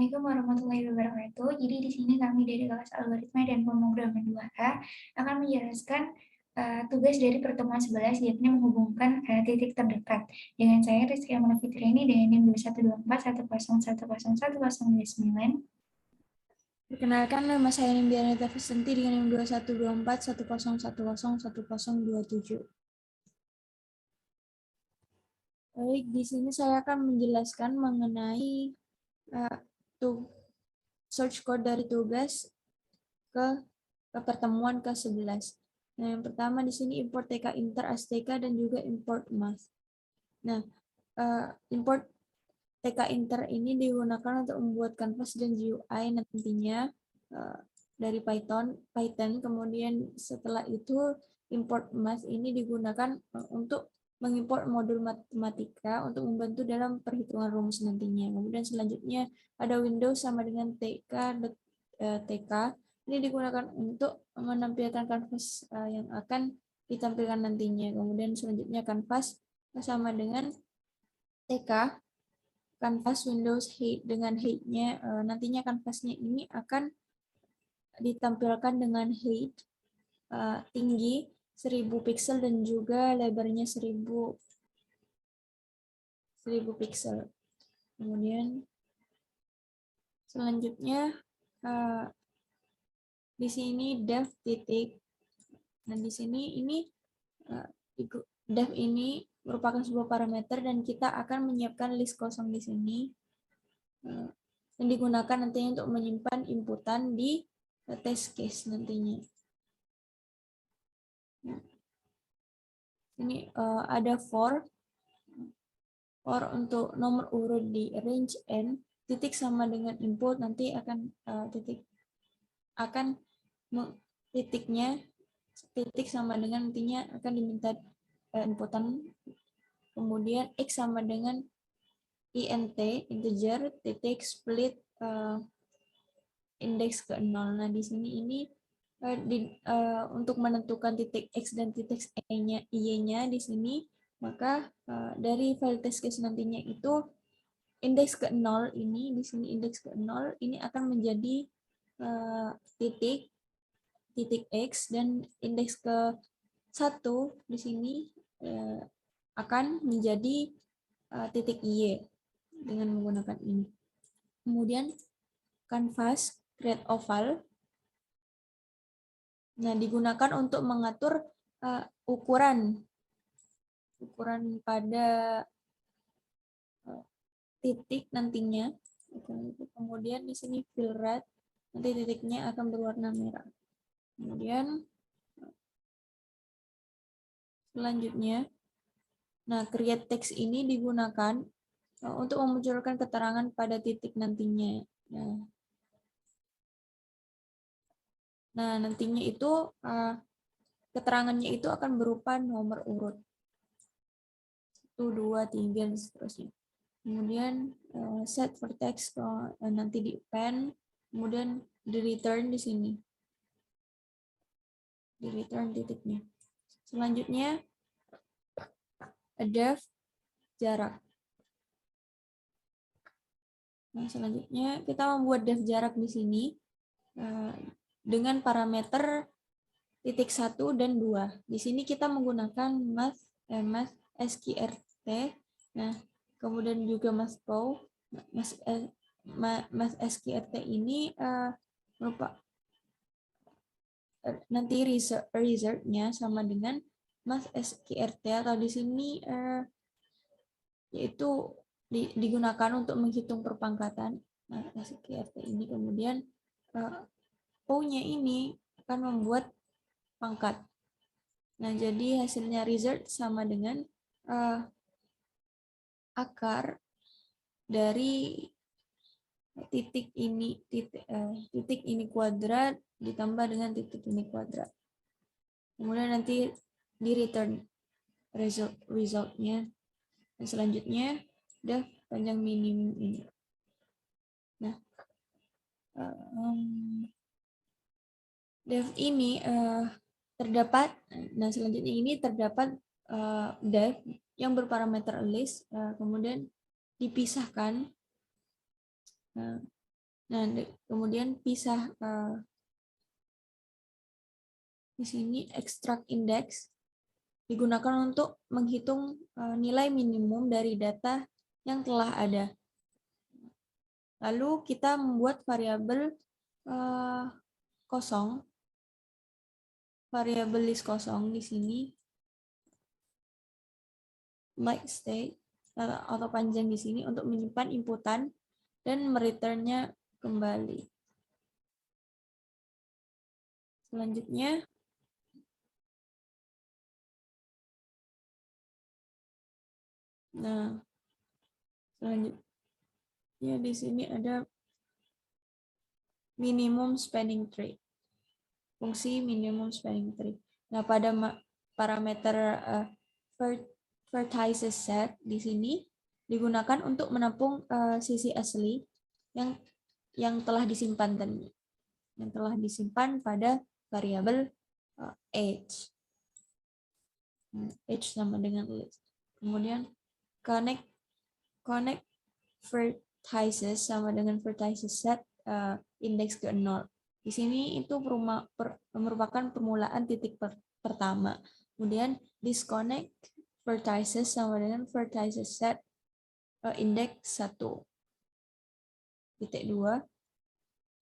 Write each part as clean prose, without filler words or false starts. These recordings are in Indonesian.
Assalamualaikum warahmatullahi wabarakatuh. Jadi di sini kami dari kelas algoritma dan pemrograman 2A akan menjelaskan tugas dari pertemuan 11 yakni menghubungkan titik terdekat. Dengan saya Rizky Amanda Fitrini dengan NIM 212410101029. Perkenalkan, nama saya Nimbianita Vicenti dengan NIM 21241010101027. Baik, di sini saya akan menjelaskan mengenai search code dari tugas ke pertemuan ke-11. Nah, yang pertama di sini import TK Inter ASTK dan juga import Math. Nah, import TK Inter ini digunakan untuk membuat canvas dan GUI nantinya dari Python. Kemudian setelah itu import Math ini digunakan untuk mengimport modul matematika untuk membantu dalam perhitungan rumus nantinya. Kemudian selanjutnya ada Windows sama dengan TK. Ini digunakan untuk menampilkan canvas yang akan ditampilkan nantinya. Kemudian selanjutnya canvas sama dengan TK. Canvas Windows height dengan height-nya nantinya canvasnya ini akan ditampilkan dengan height tinggi 1000 pixel dan juga lebarnya 1000 pixel. Kemudian selanjutnya di sini dev titik. Nah, di sini ini dev ini merupakan sebuah parameter dan kita akan menyiapkan list kosong di sini yang digunakan nantinya untuk menyimpan inputan di test case nantinya. Nah, ini ada for untuk nomor urut di range n, titik sama dengan input, nanti akan titik sama dengan nantinya akan diminta inputan. Kemudian x sama dengan int integer titik split indeks ke 0. Nah, di sini ini untuk menentukan titik x dan titik y-nya di sini, maka dari file test case nantinya itu indeks ke 0 ini, di sini indeks ke 0 ini akan menjadi titik x dan indeks ke 1 di sini akan menjadi titik y dengan menggunakan ini. Kemudian canvas create oval. Nah, digunakan untuk mengatur ukuran pada titik nantinya. Kemudian di sini fill red, nanti titiknya akan berwarna merah. Kemudian selanjutnya, nah create text ini digunakan untuk memunculkan keterangan pada titik nantinya. Nah, nantinya itu keterangannya itu akan berupa nomor urut 1, 2, 3 dan seterusnya. Kemudian set vertex nanti di append, kemudian di return di sini, di return titiknya. Selanjutnya def jarak. Nah, selanjutnya kita membuat def jarak di sini dengan parameter titik 1 dan 2. Di sini kita menggunakan math sqrt. Nah, kemudian juga mathpau. Math sqrt ini merupakan nanti resultnya sama dengan math sqrt, atau di sini yaitu digunakan untuk menghitung perpangkatan. Nah, sqrt ini kemudian pau-nya ini akan membuat pangkat. Nah, jadi hasilnya result sama dengan akar dari titik ini kuadrat ditambah dengan titik ini kuadrat. Kemudian nanti di return resultnya. Dan selanjutnya udah panjang minimum ini. Nah, def ini terdapat. Nah, selanjutnya ini terdapat def yang berparameter list, kemudian dipisahkan Nah, kemudian pisah di sini extract index digunakan untuk menghitung nilai minimum dari data yang telah ada. Lalu kita membuat variabel kosong, variabel list kosong di sini, like state atau panjang di sini untuk menyimpan inputan dan mereturnnya kembali. Selanjutnya, selanjutnya di sini ada minimum spanning tree, fungsi minimum spanning tree. Nah, pada parameter vertices set di sini digunakan untuk menampung sisi asli yang telah disimpan tadi, yang telah disimpan pada variabel age. Age sama dengan list. Kemudian connect vertices sama dengan vertices set indeks ke 0. Di sini itu merupakan permulaan titik pertama. Kemudian disconnect vertices sama dengan vertices set indeks 1. Titik 2.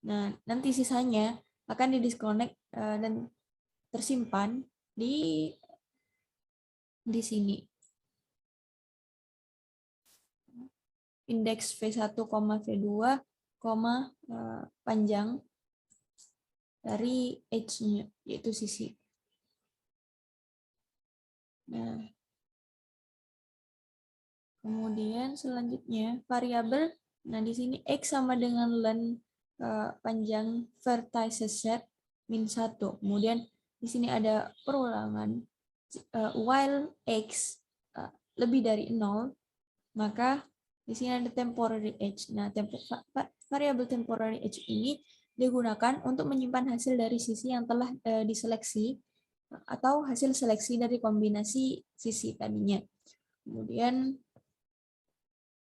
Nah, nanti sisanya akan didisconnect dan tersimpan di sini. Indeks V1, V2, panjang dari edge-nya, yaitu sisi. Nah, kemudian selanjutnya variabel. Nah, di sini X sama dengan len panjang vertices set min 1. Kemudian di sini ada perulangan. While X lebih dari 0, maka di sini ada temporary edge. Nah, variabel temporary edge ini digunakan untuk menyimpan hasil dari sisi yang telah diseleksi atau hasil seleksi dari kombinasi sisi tadinya. Kemudian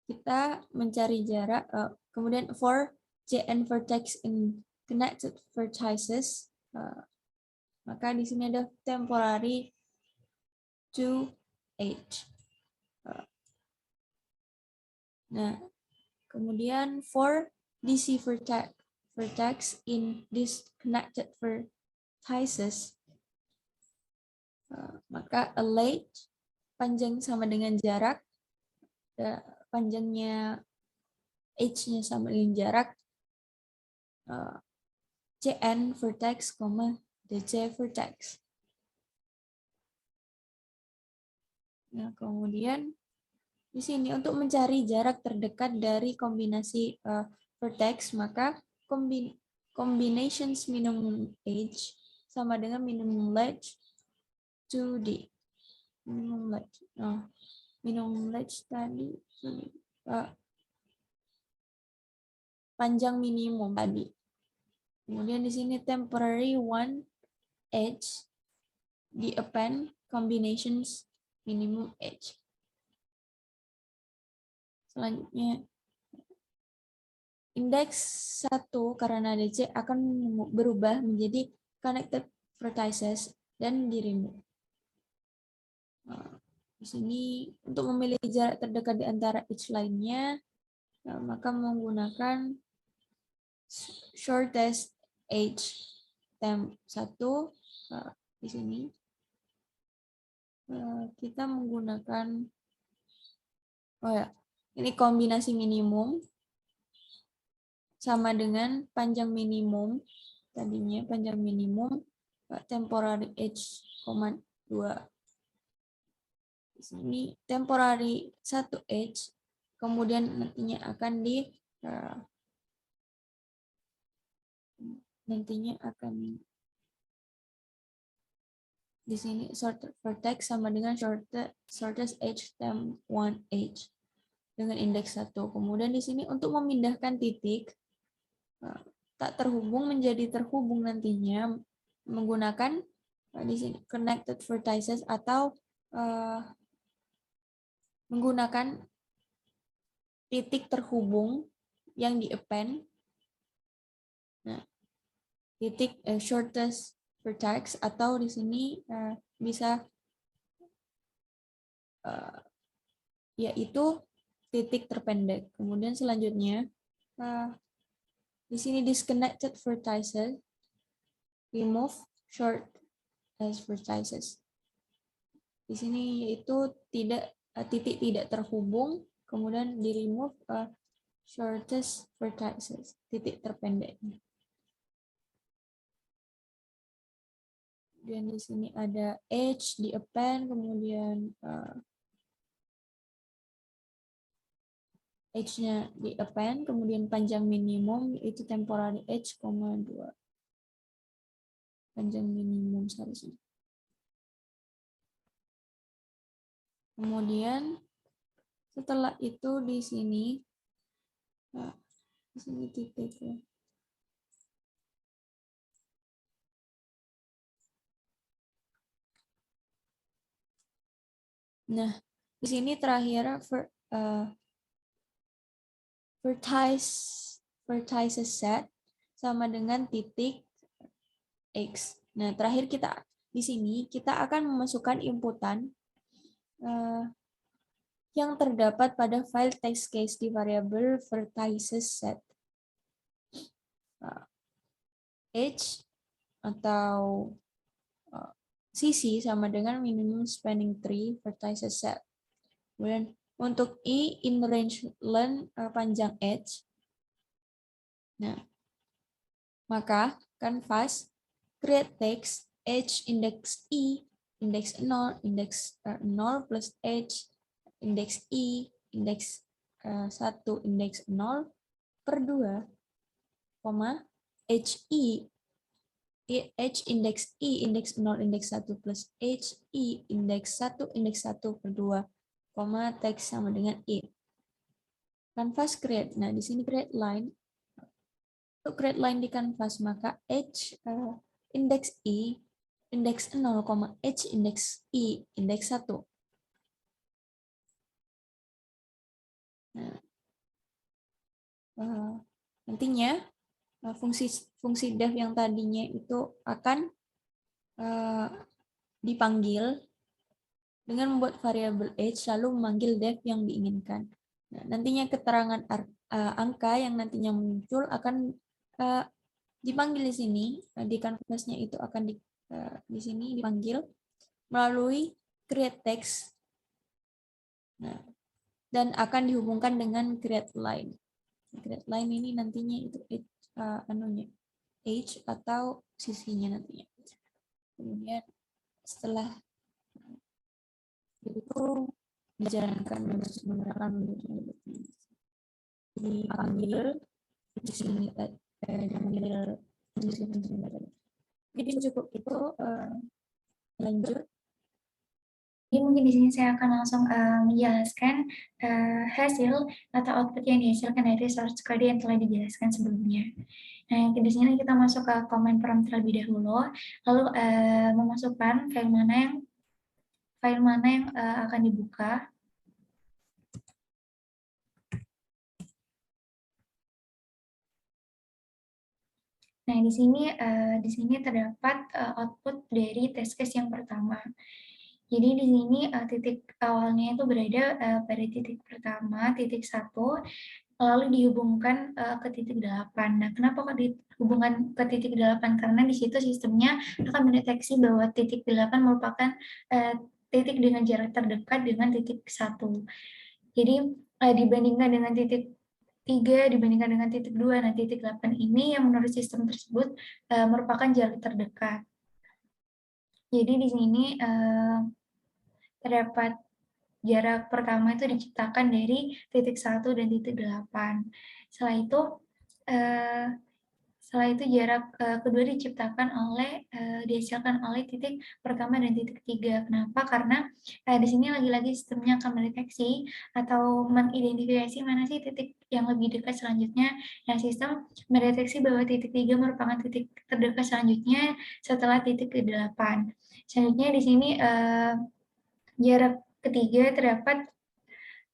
kita mencari jarak. Kemudian for JN vertex in connected vertices, maka di sini ada temporary to edge. Nah, kemudian for DC vertex in disconnected vertices, maka a length panjang sama dengan jarak, panjangnya edge-nya sama dengan jarak CN vertex, DC vertex. Nah, kemudian di sini untuk mencari jarak terdekat dari kombinasi vertex, maka combinations minimum edge sama dengan minimum ledge 2D. Minimum ledge. Nah, minimum ledge tadi panjang minimum tadi. Kemudian di sini temporary one edge di append combinations minimum edge. Selanjutnya, indeks 1 karena DC akan berubah menjadi connected vertices dan di-remove. Di sini untuk memilih jarak terdekat di antara edge lainnya, maka menggunakan shortest edge temp 1. Di sini kita menggunakan ini kombinasi minimum sama dengan panjang minimum tadinya, panjang minimum temporary edge, 2. Di sini temporary 1 edge, kemudian nantinya akan di sini shortest vertex sama dengan shortest edge temp 1 edge dengan indeks 1. Kemudian di sini untuk memindahkan titik tak terhubung menjadi terhubung nantinya menggunakan di sini connected vertices atau menggunakan titik terhubung yang di append Nah, titik shortest vertex, atau di sini bisa yaitu titik terpendek. Kemudian selanjutnya di sini disconnected vertices, remove short as vertices. Di sini yaitu titik tidak terhubung, kemudian di remove shortest vertices, titik terpendeknya. Kemudian di sini ada edge di append, kemudian edge-nya di append, kemudian panjang minimum itu temporary edge, 2. Panjang minimum seharusnya. Kemudian setelah itu di sini titik ya. Nah, di sini terakhir vertices set sama dengan titik X. Nah, terakhir di sini kita akan memasukkan inputan yang terdapat pada file text case di variabel vertices set. H atau CC sama dengan minimum spanning tree vertices set. Kemudian untuk I in range len panjang edge. Nah, maka canvas create text edge index I index 0 index 0 plus edge index I index 1 index 0 per 2 edge I H index I index 0 index 1 plus H I index 1 index 1 per 2, teks sama dengan I. Canvas create. Nah, di sini create line. Untuk create line di canvas, maka H index I index 0, H index I index 1. Nah, nantinya fungsi def yang tadinya itu akan dipanggil dengan membuat variabel age lalu memanggil def yang diinginkan. Nah, nantinya keterangan angka yang nantinya muncul akan dipanggil di sini, di canvasnya itu akan di sini dipanggil melalui create text. Nah, dan akan dihubungkan dengan create line. Create line ini nantinya itu age atau sisinya nantinya. Kemudian setelah itu dijalankan menggunakan dipanggil di sini dipanggil jadi cukup itu lanjut. Jadi mungkin di sini saya akan langsung menjelaskan hasil atau output yang dihasilkan dari source code yang telah dijelaskan sebelumnya. Nah, di sini kita masuk ke command prompt terlebih dahulu, lalu memasukkan file mana yang akan dibuka. Nah, di sini terdapat output dari test case yang pertama. Jadi di sini titik awalnya itu berada pada titik pertama, titik 1, lalu dihubungkan ke titik 8. Nah, kenapa kok dihubungkan ke titik 8? Karena di situ sistemnya akan mendeteksi bahwa titik 8 merupakan titik dengan jarak terdekat dengan titik 1. Jadi dibandingkan dengan titik 3 dibandingkan dengan titik 2, nah titik 8 ini yang menurut sistem tersebut merupakan jarak terdekat. Jadi di sini terdapat jarak pertama itu diciptakan dari titik 1 dan titik 8. Setelah itu jarak kedua dihasilkan oleh titik pertama dan titik 3. Kenapa? Karena di sini lagi-lagi sistemnya akan mendeteksi atau mengidentifikasi mana sih titik yang lebih dekat selanjutnya. Nah, sistem mendeteksi bahwa titik 3 merupakan titik terdekat selanjutnya setelah titik ke-8. Selanjutnya di sini jarak ketiga terdapat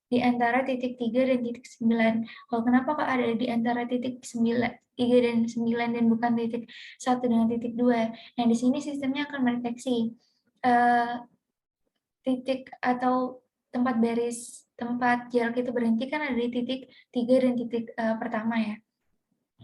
di antara titik 3 dan titik 9. Kalau kenapa kok ada di antara titik 9, 3 dan 9 dan bukan titik 1 dengan titik 2? Nah, di sini sistemnya akan mendeteksi titik atau tempat jarak itu berhenti kan ada di titik 3 dan titik pertama ya.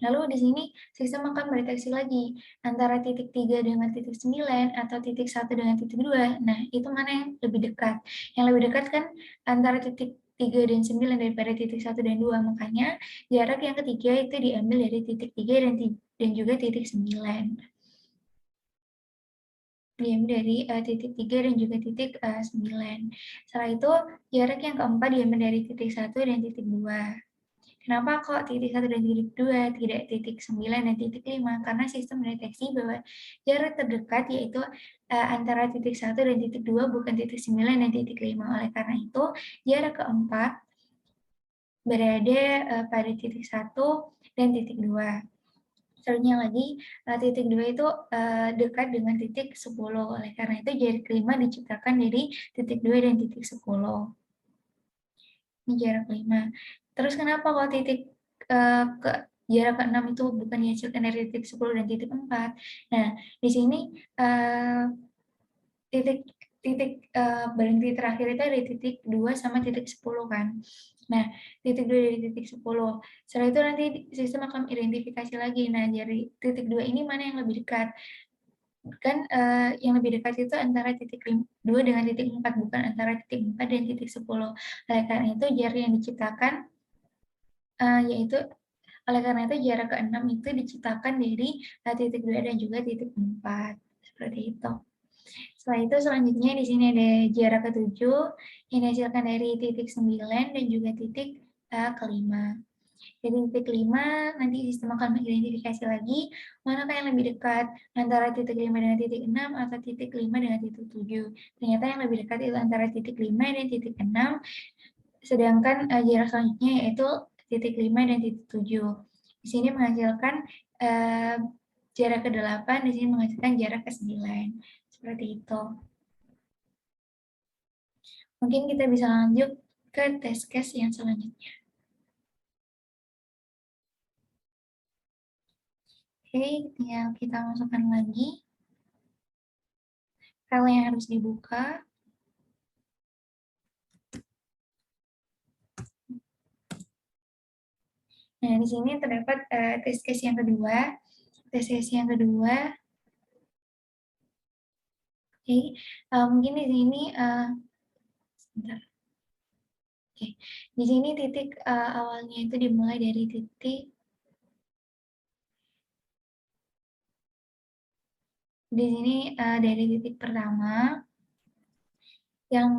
Lalu di sini sistem akan mendeteksi lagi antara titik 3 dengan titik 9 atau titik 1 dengan titik 2. Nah, itu mana yang lebih dekat? Yang lebih dekat kan antara titik 3 dan 9 daripada titik 1 dan 2. Makanya jarak yang ketiga itu diambil dari titik 3 dan juga titik 9. Diambil dari titik 3 dan juga titik 9. Setelah itu jarak yang keempat diambil dari titik 1 dan titik 2. Kenapa kok titik 1 dan titik 2, tidak titik 9 dan titik 5? Karena sistem mendeteksi bahwa jarak terdekat yaitu antara titik 1 dan titik 2 bukan titik 9 dan titik 5. Oleh karena itu, jarak keempat berada pada titik 1 dan titik 2. Selanjutnya lagi, titik 2 itu dekat dengan titik 10. Oleh karena itu, jarak kelima diciptakan dari titik 2 dan titik 10. Ini jarak 5. Terus kenapa kalau titik jarak ke-6 itu bukan dihasilkan dari titik 10 dan titik 4? Nah, di sini titik berhenti terakhir itu ada di titik 2 sama titik 10 kan. Nah, titik 2 dari titik 10. Setelah itu nanti sistem akan identifikasi lagi. Nah, dari titik 2 ini mana yang lebih dekat? Kan yang lebih dekat itu antara titik 2 dengan titik 4, bukan antara titik 4 dan titik 10. Oleh karena itu, jarak yang diciptakan yaitu oleh karena itu jarak ke-6 itu diciptakan dari titik 2 dan juga titik 4. Seperti itu. Setelah itu selanjutnya di sini ada jarak ke-7 yang dihasilkan dari titik 9 dan juga titik ke-5. Jadi titik 5 nanti sistem akan mengidentifikasi lagi manakah yang lebih dekat antara titik 5 dengan titik 6 atau titik 5 dengan titik 7. Ternyata yang lebih dekat itu antara titik 5 dan titik 6, sedangkan jarak selanjutnya yaitu titik 5 dan titik 7. Di sini menghasilkan jarak ke-8, di sini menghasilkan jarak ke-9. Seperti itu. Mungkin kita bisa lanjut ke test case yang selanjutnya. Oke, tinggal kita masukkan lagi file yang harus dibuka. Nah, di sini terdapat test case yang kedua. Test case yang kedua, oke, mungkin di sini, sebentar. Oke, di sini titik awalnya itu dimulai dari titik, di sini dari titik pertama, yang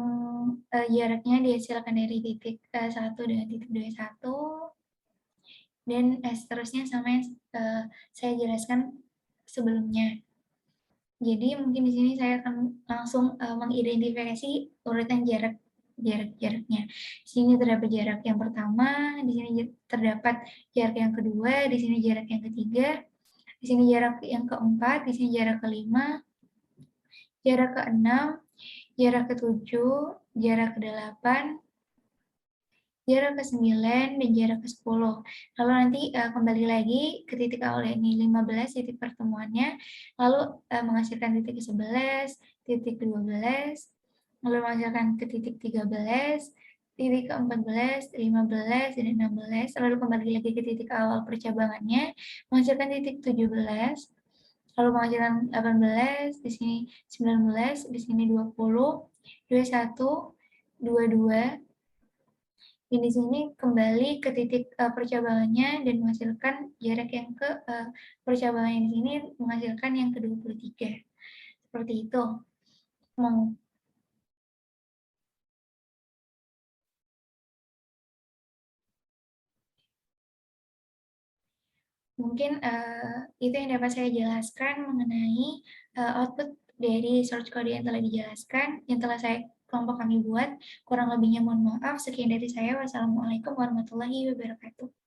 jaraknya dihasilkan dari titik 1 dengan titik 21, dan seterusnya sama yang saya jelaskan sebelumnya. Jadi mungkin di sini saya akan langsung mengidentifikasi urutan jaraknya. Di sini terdapat jarak yang pertama, di sini terdapat jarak yang kedua, di sini jarak yang ketiga, di sini jarak yang keempat, di sini jarak kelima, jarak keenam, jarak ketujuh, jarak kedelapan, jarak ke-9, dan jarak ke-10. Lalu nanti kembali lagi ke titik awal ini 15 titik pertemuannya, lalu menghasilkan titik ke-11, titik ke-12, lalu menghasilkan ke titik 13, titik ke-14, 15, dan 16, lalu kembali lagi ke titik awal percabangannya, menghasilkan titik 17, lalu menghasilkan 18, di sini 19, di sini 20, 21, 22, dan di sini kembali ke titik percabangannya dan menghasilkan jarak yang ke percabangan di sini menghasilkan yang ke-23. Seperti itu. Mungkin itu yang dapat saya jelaskan mengenai output dari source code yang telah dijelaskan, yang telah kelompok kami buat. Kurang lebihnya mohon maaf. Sekian dari saya. Wassalamualaikum warahmatullahi wabarakatuh.